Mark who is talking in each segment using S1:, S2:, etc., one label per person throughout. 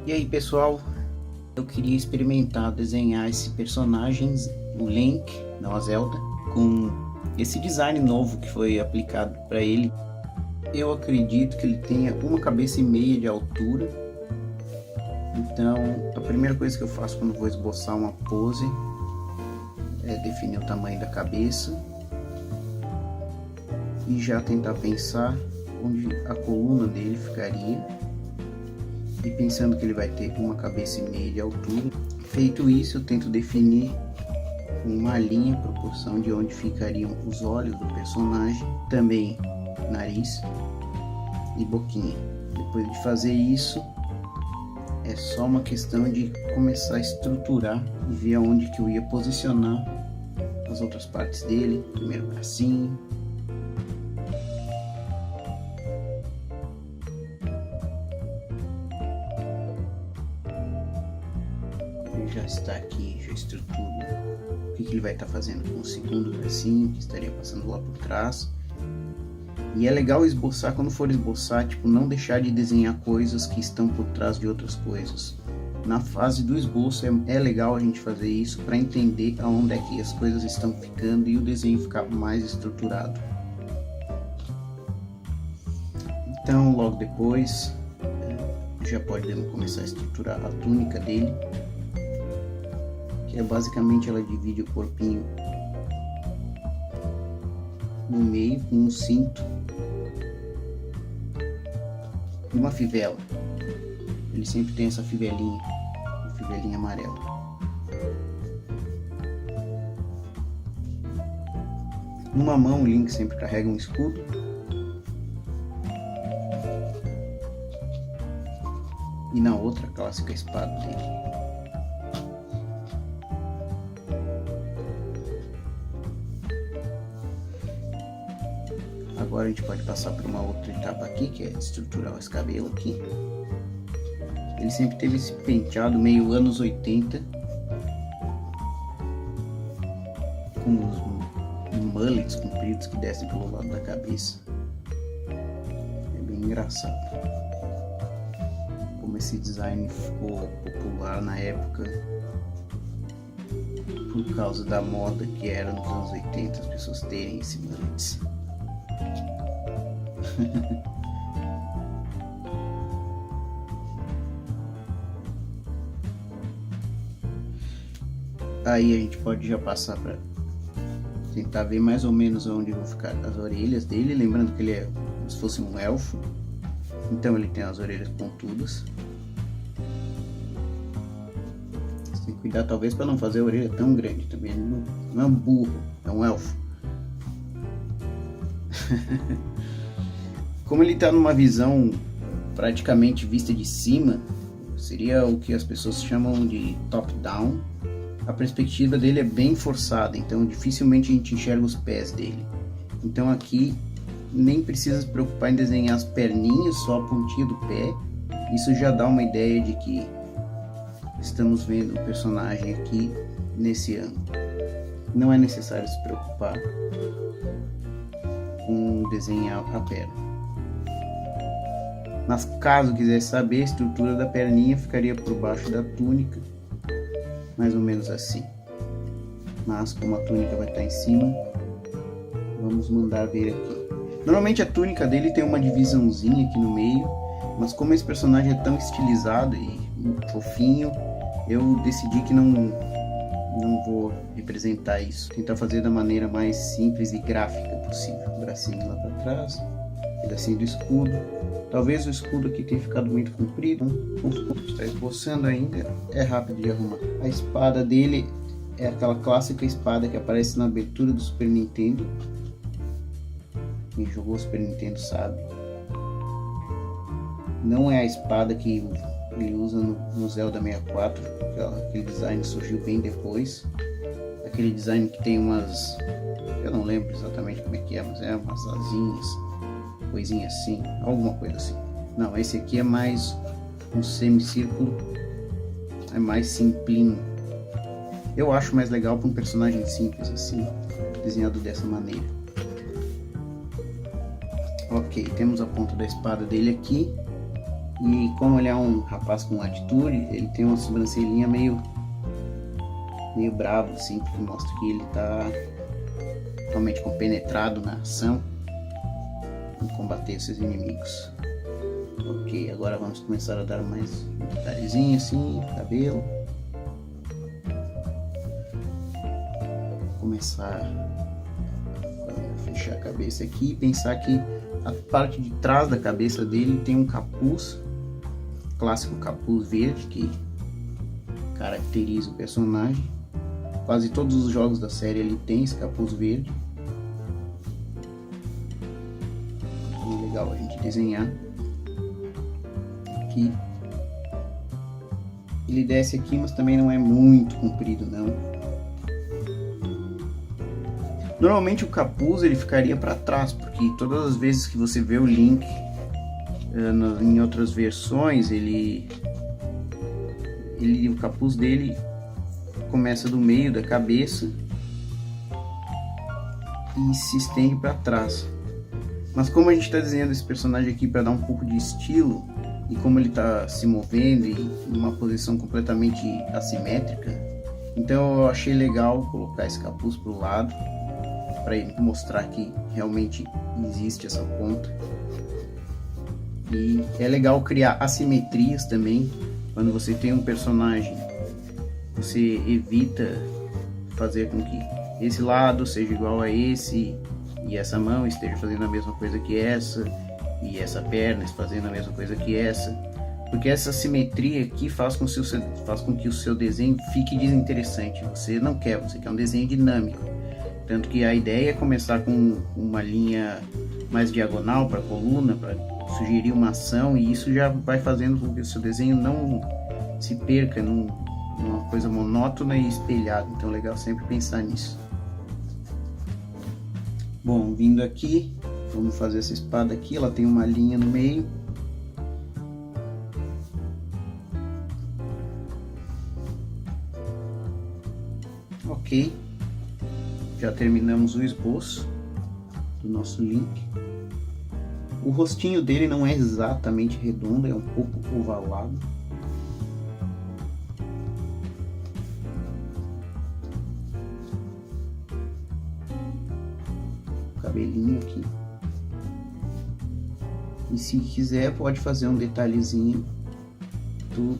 S1: E aí pessoal, eu queria experimentar desenhar esse personagem, o Link da Zelda, com esse design novo que foi aplicado para ele. Eu acredito que ele tenha 1,5 meia de altura. Então a primeira coisa que eu faço quando vou esboçar uma pose é definir o tamanho da cabeça e já tentar pensar onde a coluna dele ficaria, e pensando que ele vai ter 1,5 meia de altura. Feito isso, eu tento definir uma linha em proporção de onde ficariam os olhos do personagem, também nariz e boquinha. Depois de fazer isso, é só uma questão de começar a estruturar e ver aonde que eu ia posicionar as outras partes dele. Primeiro o bracinho, já está aqui, já estruturo o que ele vai estar fazendo com o segundo bracinho, que estaria passando lá por trás. E é legal esboçar, quando for esboçar, tipo, não deixar de desenhar coisas que estão por trás de outras coisas. Na fase do esboço é legal a gente fazer isso para entender aonde é que as coisas estão ficando e o desenho ficar mais estruturado. Então logo depois já podemos começar a estruturar a túnica dele, que é basicamente, ela divide o corpinho no meio com um cinto e uma fivela. Ele sempre tem essa fivelinha, uma fivelinha amarela. Numa mão o Link sempre carrega um escudo, e na outra a clássica espada dele. Agora a gente pode passar por uma outra etapa aqui, que é estruturar esse cabelo aqui. Ele sempre teve esse penteado meio anos 80, com os mullets compridos que descem pelo lado da cabeça. É bem engraçado como esse design ficou popular na época, por causa da moda que era nos anos 80, as pessoas terem esse mullets. Aí a gente pode já passar para tentar ver mais ou menos onde vão ficar as orelhas dele, lembrando que ele é como se fosse um elfo, então ele tem as orelhas pontudas. Você tem que cuidar talvez para não fazer a orelha tão grande também. Ele não é um burro, é um elfo. Como ele está numa visão praticamente vista de cima, seria o que as pessoas chamam de top-down, a perspectiva dele é bem forçada, então dificilmente a gente enxerga os pés dele. Então aqui nem precisa se preocupar em desenhar as perninhas, só a pontinha do pé. Isso já dá uma ideia de que estamos vendo o personagem aqui nesse ângulo. Não é necessário se preocupar com desenhar a perna. Mas caso quisesse saber, a estrutura da perninha ficaria por baixo da túnica, mais ou menos assim. Mas como a túnica vai estar em cima, vamos mandar ver aqui. Normalmente a túnica dele tem uma divisãozinha aqui no meio, mas como esse personagem é tão estilizado e fofinho, eu decidi que não vou representar isso. Tentar fazer da maneira mais simples e gráfica possível. O bracinho lá para trás, pedacinho do escudo. Talvez o escudo aqui tenha ficado muito comprido, está esboçando ainda, é rápido de arrumar. A espada dele é aquela clássica espada que aparece na abertura do Super Nintendo. Quem jogou o Super Nintendo sabe. Não é a espada que ele usa no Zelda 64, aquele design surgiu bem depois. Aquele design que tem umas... eu não lembro exatamente como é que é, mas é umas asinhas, coisinha assim, alguma coisa assim. Não, esse aqui é mais um semicírculo, é mais simplinho. Eu acho mais legal para um personagem simples assim, desenhado dessa maneira. Ok, temos a ponta da espada dele aqui. E como ele é um rapaz com atitude, ele tem uma sobrancelhinha meio bravo, assim, que mostra que ele tá totalmente compenetrado na ação em combater esses inimigos. Ok, agora vamos começar a dar mais um detalhezinho assim, cabelo. Começar a fechar a cabeça aqui e pensar que a parte de trás da cabeça dele tem um capuz, clássico capuz verde que caracteriza o personagem. Quase todos os jogos da série ele tem esse capuz verde. É legal a gente desenhar. Aqui. Ele desce aqui, mas também não é muito comprido não. Normalmente o capuz ele ficaria para trás, porque todas as vezes que você vê o Link em outras versões, o capuz dele começa do meio da cabeça e se estende para trás. Mas como a gente está desenhando esse personagem aqui para dar um pouco de estilo, e como ele está se movendo em uma posição completamente assimétrica, então eu achei legal colocar esse capuz para o lado, para mostrar que realmente existe essa ponta. E é legal criar assimetrias também. Quando você tem um personagem, você evita fazer com que esse lado seja igual a esse, e essa mão esteja fazendo a mesma coisa que essa, e essa perna fazendo a mesma coisa que essa, porque essa simetria aqui faz com que o seu desenho fique desinteressante. Você quer um desenho dinâmico, tanto que a ideia é começar com uma linha mais diagonal para a coluna, para sugerir uma ação, e isso já vai fazendo com que o seu desenho não se perca numa coisa monótona e espelhada. Então é legal sempre pensar nisso. Bom, vindo aqui, vamos fazer essa espada aqui. Ela tem uma linha no meio. Ok, já terminamos o esboço do nosso Link. O rostinho dele não é exatamente redondo, é um pouco ovalado. Cabelinho aqui. E se quiser pode fazer um detalhezinho do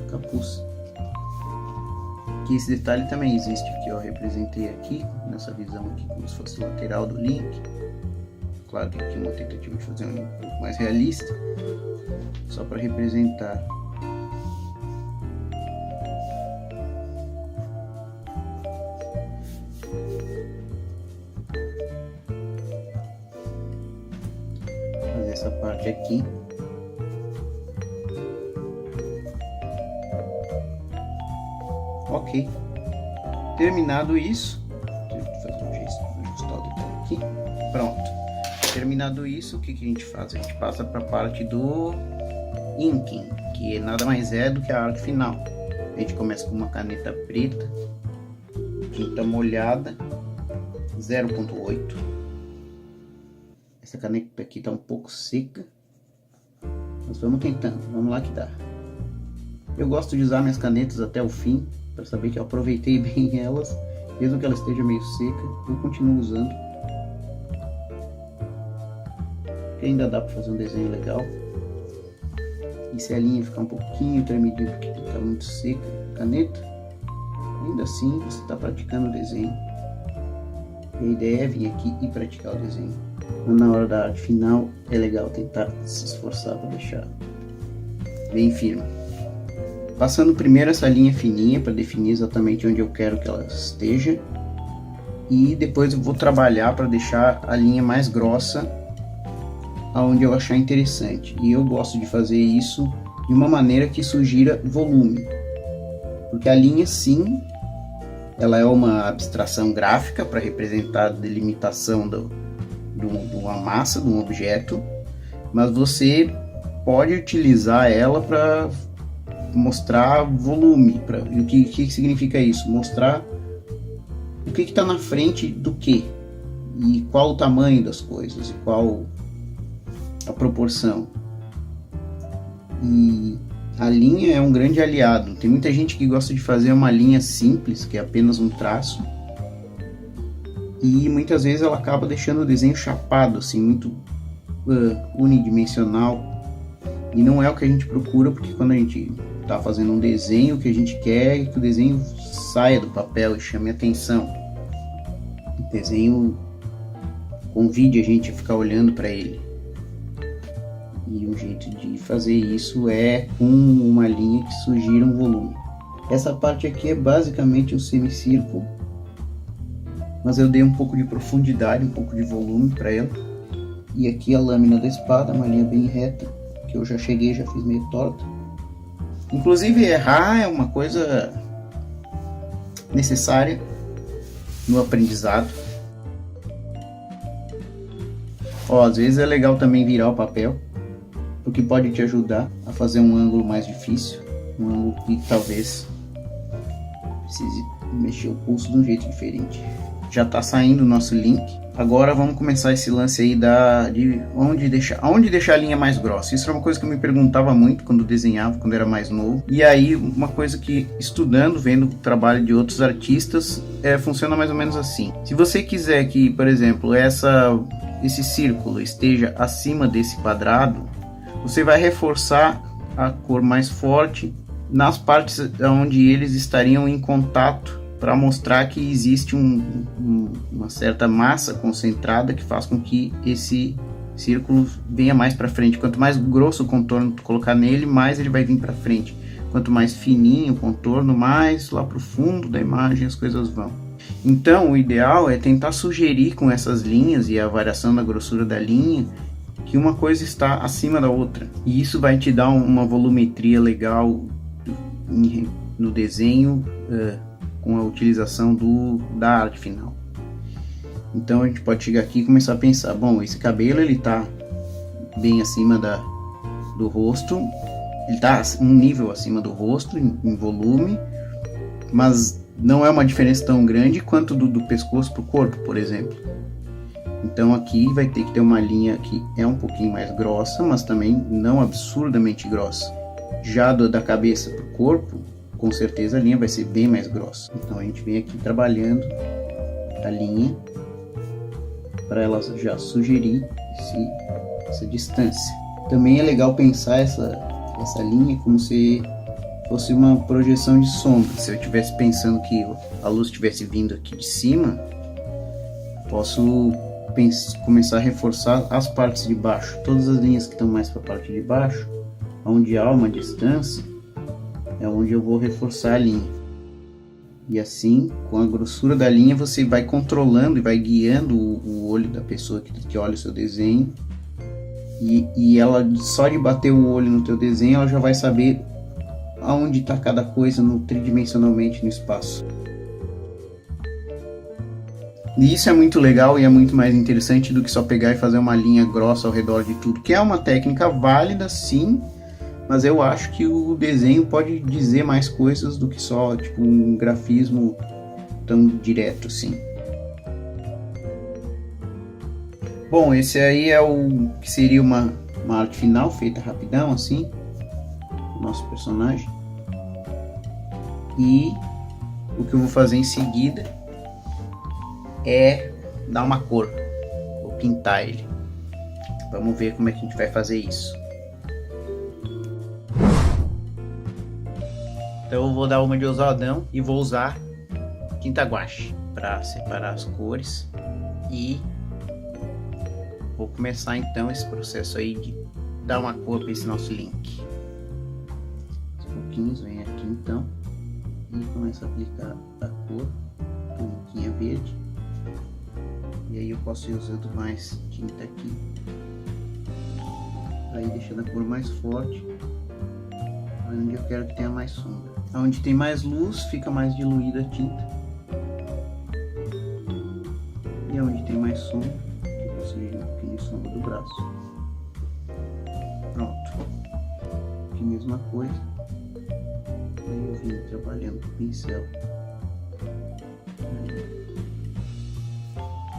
S1: capuz. Que esse detalhe também existe aqui, eu representei aqui nessa visão aqui como se fosse lateral do Link. Claro que aqui é uma tentativa de fazer um pouco mais realista, só para representar. Fazer essa parte aqui. Ok. Terminado isso, ajustar o detalhe aqui. Pronto. Terminado isso, o que a gente faz? A gente passa para a parte do inking, que nada mais é do que a arte final. A gente começa com uma caneta preta, tinta molhada, 0.8. Essa caneta aqui está um pouco seca, mas vamos tentando, vamos lá que dá. Eu gosto de usar minhas canetas até o fim, para saber que eu aproveitei bem elas, mesmo que ela esteja meio seca, eu continuo usando. Ainda dá para fazer um desenho legal. E se a linha ficar um pouquinho tremidinha porque está muito seca a caneta, ainda assim você está praticando o desenho. E a ideia é vir aqui e praticar o desenho. Mas na hora da arte final é legal tentar se esforçar para deixar bem firme. Passando primeiro essa linha fininha para definir exatamente onde eu quero que ela esteja. E depois eu vou trabalhar para deixar a linha mais grossa aonde eu achar interessante, e eu gosto de fazer isso de uma maneira que sugira volume, porque a linha sim, ela é uma abstração gráfica para representar a delimitação de uma massa, de um objeto, mas você pode utilizar ela para mostrar volume. E o que significa isso? Mostrar o que está na frente do que, e qual o tamanho das coisas, e qual a proporção. E a linha é um grande aliado. Tem muita gente que gosta de fazer uma linha simples, que é apenas um traço, e muitas vezes ela acaba deixando o desenho chapado, assim, muito unidimensional, e não é o que a gente procura, porque quando a gente está fazendo um desenho, o que a gente quer é que o desenho saia do papel e chame a atenção. O desenho convide a gente a ficar olhando para ele. E um jeito de fazer isso é com uma linha que sugira um volume. Essa parte aqui é basicamente um semicírculo, mas eu dei um pouco de profundidade, um pouco de volume para ela. E aqui a lâmina da espada, uma linha bem reta, que eu já cheguei, já fiz meio torta. Inclusive errar é uma coisa necessária no aprendizado. Ó, às vezes é legal também virar o papel, porque pode te ajudar a fazer um ângulo mais difícil, um ângulo que talvez precise mexer o pulso de um jeito diferente. Já está saindo o nosso link. Agora vamos começar esse lance aí de onde deixar a linha mais grossa. Isso é uma coisa que eu me perguntava muito quando desenhava, quando era mais novo. E aí uma coisa que, estudando, vendo o trabalho de outros artistas, funciona mais ou menos assim. Se você quiser que, por exemplo, esse círculo esteja acima desse quadrado, você vai reforçar a cor mais forte nas partes onde eles estariam em contato, para mostrar que existe uma certa massa concentrada que faz com que esse círculo venha mais para frente. Quanto mais grosso o contorno tu colocar nele, mais ele vai vir para frente. Quanto mais fininho o contorno, mais lá para o fundo da imagem as coisas vão. Então o ideal é tentar sugerir com essas linhas e a variação da grossura da linha que uma coisa está acima da outra. E isso vai te dar uma volumetria legal no desenho, com a utilização da arte final. Então a gente pode chegar aqui e começar a pensar, bom, esse cabelo ele tá bem acima do rosto, ele tá um nível acima do rosto em volume, mas não é uma diferença tão grande quanto do pescoço para o corpo, por exemplo. Então aqui vai ter que ter uma linha que é um pouquinho mais grossa, mas também não absurdamente grossa. Já da cabeça para o corpo, com certeza a linha vai ser bem mais grossa. Então a gente vem aqui trabalhando a linha para ela já sugerir essa distância. Também é legal pensar essa linha como se fosse uma projeção de sombra. Se eu estivesse pensando que a luz estivesse vindo aqui de cima, posso começar a reforçar as partes de baixo. Todas as linhas que estão mais para a parte de baixo, onde há uma distância, é onde eu vou reforçar a linha. E assim, com a grossura da linha, você vai controlando e vai guiando o olho da pessoa que olha o seu desenho. E ela, só de bater o olho no teu desenho, ela já vai saber aonde está cada coisa tridimensionalmente no espaço. E isso é muito legal e é muito mais interessante do que só pegar e fazer uma linha grossa ao redor de tudo, que é uma técnica válida, sim, mas eu acho que o desenho pode dizer mais coisas do que só tipo um grafismo tão direto assim. Bom, esse aí é o que seria uma arte final feita rapidão assim, o nosso personagem. E o que eu vou fazer em seguida é dar uma cor, vou pintar ele. Vamos ver como é que a gente vai fazer isso. Então eu vou dar uma de ousadão e vou usar tinta guache para separar as cores e vou começar então esse processo aí de dar uma cor para esse nosso link. Aos pouquinhos, vem aqui então e começa a aplicar a cor, pinquinha verde. E aí eu posso ir usando mais tinta aqui, aí deixando a cor mais forte, onde eu quero que tenha mais sombra. Onde tem mais luz, fica mais diluída a tinta. E onde tem mais sombra, eu vou sugerir um pouquinho de sombra do braço. Pronto. Aqui mesma coisa. Aí eu vim trabalhando com o pincel.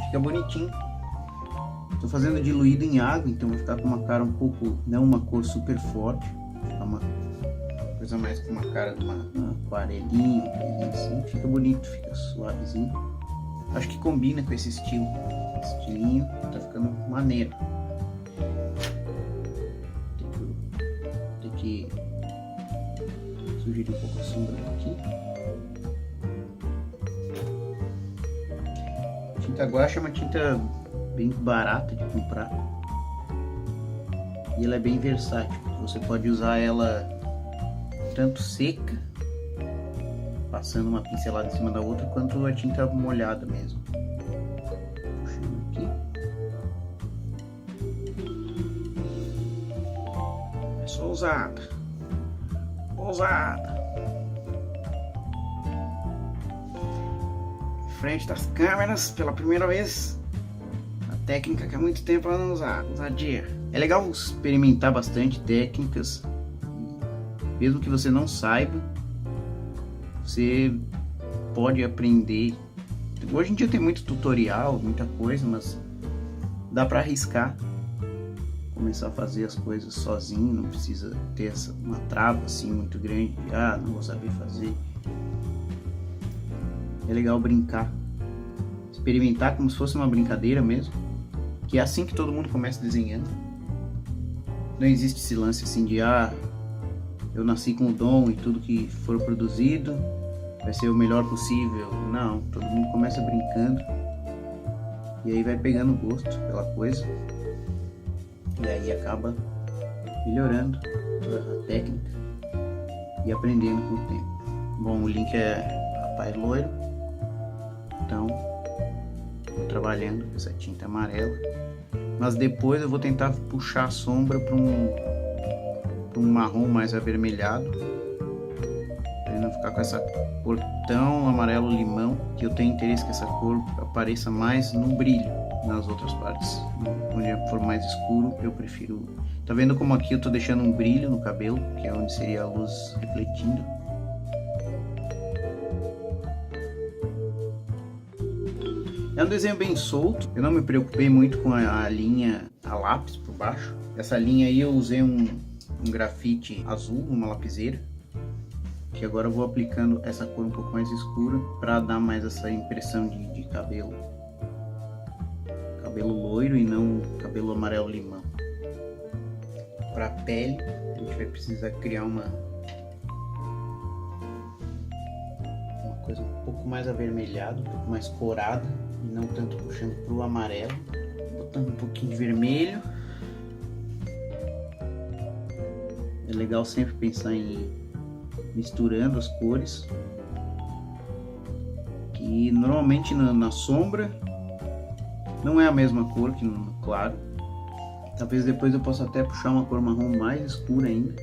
S1: Fica bonitinho. Estou fazendo diluído em água, então vai ficar com uma cara um pouco, não uma cor super forte, Ficar uma coisa mais com uma cara de uma aquarelinha, assim. Fica bonito, fica suavezinho. Acho que combina com esse estilo. Esse estilinho tá ficando maneiro. Tem que sugerir um pouco a sombra aqui. Tinta guache é uma tinta bem barata de comprar. E ela é bem versátil. Você pode usar ela tanto seca, passando uma pincelada em cima da outra, quanto a tinta molhada mesmo. Puxando aqui. É só ousada. Ousada. Frente das câmeras, pela primeira vez. A técnica que há muito tempo ela não usava. Ousadia. É legal experimentar bastante técnicas. Mesmo que você não saiba, você pode aprender. Hoje em dia tem muito tutorial, muita coisa, mas dá para arriscar. Começar a fazer as coisas sozinho, não precisa ter uma trava assim muito grande. Não vou saber fazer. É legal brincar, experimentar como se fosse uma brincadeira mesmo, que é assim que todo mundo começa desenhando. Não existe esse lance assim de eu nasci com o dom e tudo que for produzido vai ser o melhor possível. Não, todo mundo começa brincando e aí vai pegando gosto pela coisa e aí acaba melhorando a técnica e aprendendo com o tempo. Bom, o link é Rapaz Loiro, então estou trabalhando com essa tinta amarela, mas depois eu vou tentar puxar a sombra para um marrom mais avermelhado, para não ficar com essa cor tão amarelo limão, que eu tenho interesse que essa cor apareça mais no brilho nas outras partes. Onde for mais escuro eu prefiro. Tá vendo como aqui eu tô deixando um brilho no cabelo, que é onde seria a luz refletindo. É um desenho bem solto, eu não me preocupei muito com a linha a lápis por baixo. Essa linha aí eu usei um grafite azul, uma lapiseira, que agora eu vou aplicando essa cor um pouco mais escura para dar mais essa impressão de cabelo loiro e não cabelo amarelo limão. Para a pele a gente vai precisar criar uma coisa um pouco mais avermelhada, um pouco mais corada e não tanto puxando para o amarelo, botando um pouquinho de vermelho. É legal sempre pensar em misturando as cores, que normalmente na sombra não é a mesma cor que no claro. Talvez depois eu possa até puxar uma cor marrom mais escura ainda,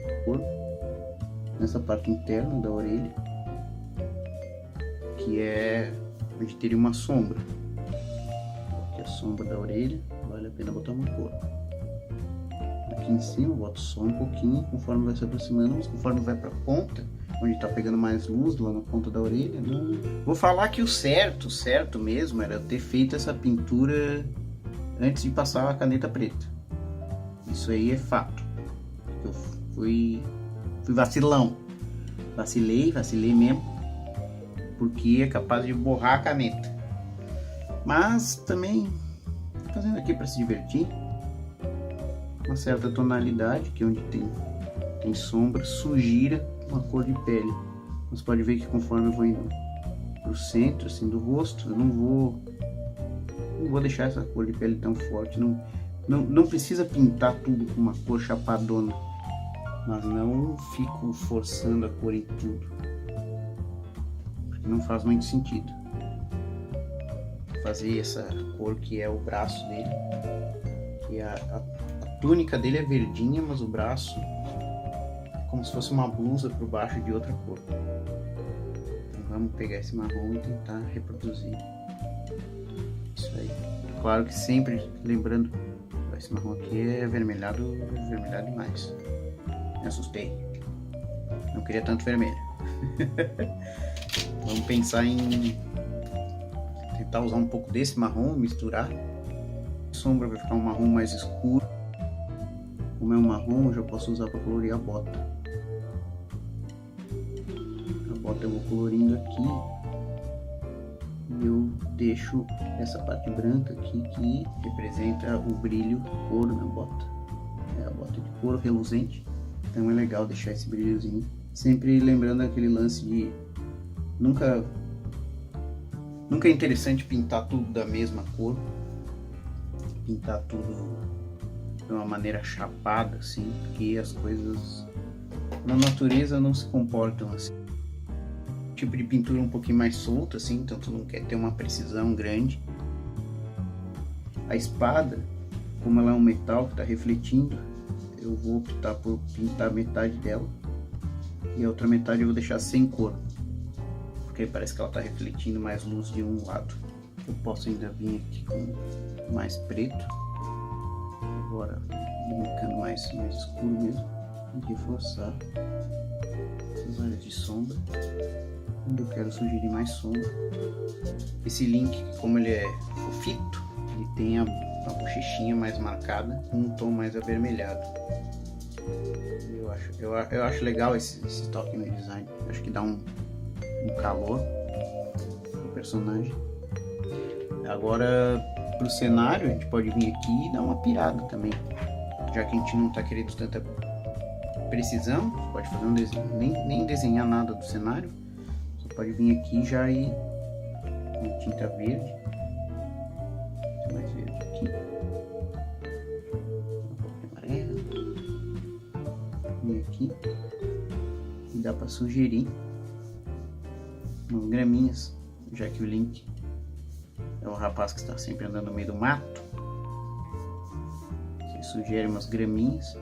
S1: nessa parte interna da orelha, que é onde teria uma sombra. Aqui a sombra da orelha, vale a pena botar uma cor. Aqui em cima eu boto só um pouquinho, conforme vai se aproximando, mas conforme vai para a ponta, onde está pegando mais luz, lá na ponta da orelha, não... Vou falar que o certo mesmo era eu ter feito essa pintura antes de passar a caneta preta. Isso aí é fato. Eu fui vacilão. Vacilei mesmo, porque é capaz de borrar a caneta. Mas também fazendo aqui para se divertir. Uma certa tonalidade, que é onde tem sombra, sugira uma cor de pele. Você pode ver que conforme eu vou indo pro centro assim, do rosto, eu não vou deixar essa cor de pele tão forte. Não precisa pintar tudo com uma cor chapadona, mas não fico forçando a cor em tudo, porque não faz muito sentido. Fazer essa cor que é o braço dele, que a túnica dele é verdinha, mas o braço é como se fosse uma blusa por baixo de outra cor. Então vamos pegar esse marrom e tentar reproduzir isso aí. Claro que sempre lembrando, esse marrom aqui é avermelhado demais. Me assustei. Não queria tanto vermelho. Vamos pensar em tentar usar um pouco desse marrom, misturar. A sombra vai ficar um marrom mais escuro. O Como é um marrom, eu já posso usar para colorir a bota. A bota eu vou colorindo aqui. E eu deixo essa parte branca aqui que representa o brilho couro na bota. É a bota de couro reluzente. Então é legal deixar esse brilhozinho. Sempre lembrando aquele lance de nunca é interessante pintar tudo da mesma cor. Pintar tudo de uma maneira chapada, assim, porque as coisas na natureza não se comportam assim. Tipo de pintura um pouquinho mais solta, assim, então tu não quer ter uma precisão grande. A espada, como ela é um metal que está refletindo, eu vou optar por pintar metade dela e a outra metade eu vou deixar sem cor, porque parece que ela está refletindo mais luz de um lado. Eu posso ainda vir aqui com mais preto, agora brincando mais escuro mesmo, e reforçar essas áreas de sombra onde eu quero sugerir mais sombra. Esse link, como ele é fofito, ele tem a bochechinha mais marcada com um tom mais avermelhado. Eu acho legal esse toque no design. Eu acho que dá um calor no personagem. Agora pro cenário a gente pode vir aqui e dar uma pirada também, já que a gente não tá querendo tanta precisão. Pode fazer um desenho, nem desenhar nada do cenário, só pode vir aqui já ir com tinta verde. Tem mais verde aqui, um pouco amarelo, vem aqui e dá para sugerir umas graminhas, já que o Link é um rapaz que está sempre andando no meio do mato. Você sugere umas graminhas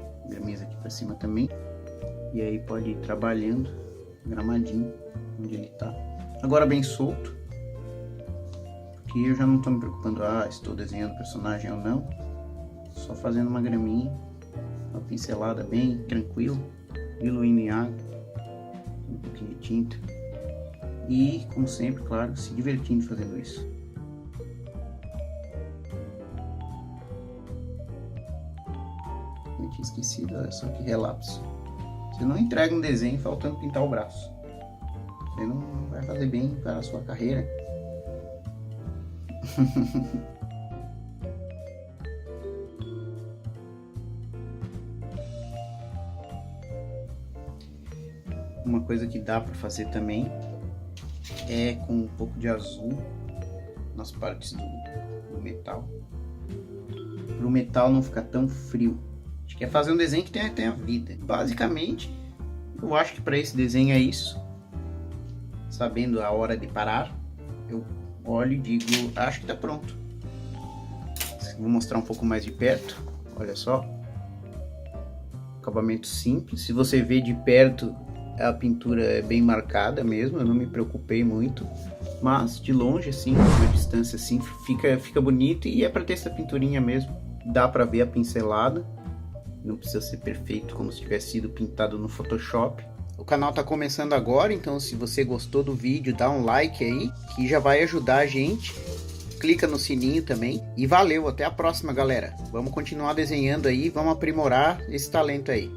S1: aqui para cima também, e aí pode ir trabalhando gramadinho onde ele está. Agora bem solto, porque eu já não estou me preocupando, estou desenhando o personagem ou não, só fazendo uma graminha, uma pincelada bem tranquilo, diluindo em água, um pouquinho de tinta, e como sempre, claro, se divertindo fazendo isso. Eu tinha esquecido, olha só que relapso. Você não entrega um desenho faltando pintar o braço. Você não vai fazer bem para a sua carreira. Uma coisa que dá para fazer também é com um pouco de azul nas partes do metal, para o metal não ficar tão frio. A gente quer fazer um desenho que tenha vida. Basicamente, eu acho que para esse desenho é isso. Sabendo a hora de parar, eu olho e digo, acho que está pronto. Vou mostrar um pouco mais de perto. Olha só, acabamento simples. Se você vê de perto, a pintura é bem marcada mesmo, eu não me preocupei muito, mas de longe assim, uma distância assim, fica bonito, e é para ter essa pinturinha mesmo. Dá para ver a pincelada, não precisa ser perfeito como se tivesse sido pintado no Photoshop. O canal tá começando agora, então se você gostou do vídeo, dá um like aí, que já vai ajudar a gente. Clica no sininho também, e valeu, até a próxima, galera. Vamos continuar desenhando aí, vamos aprimorar esse talento aí.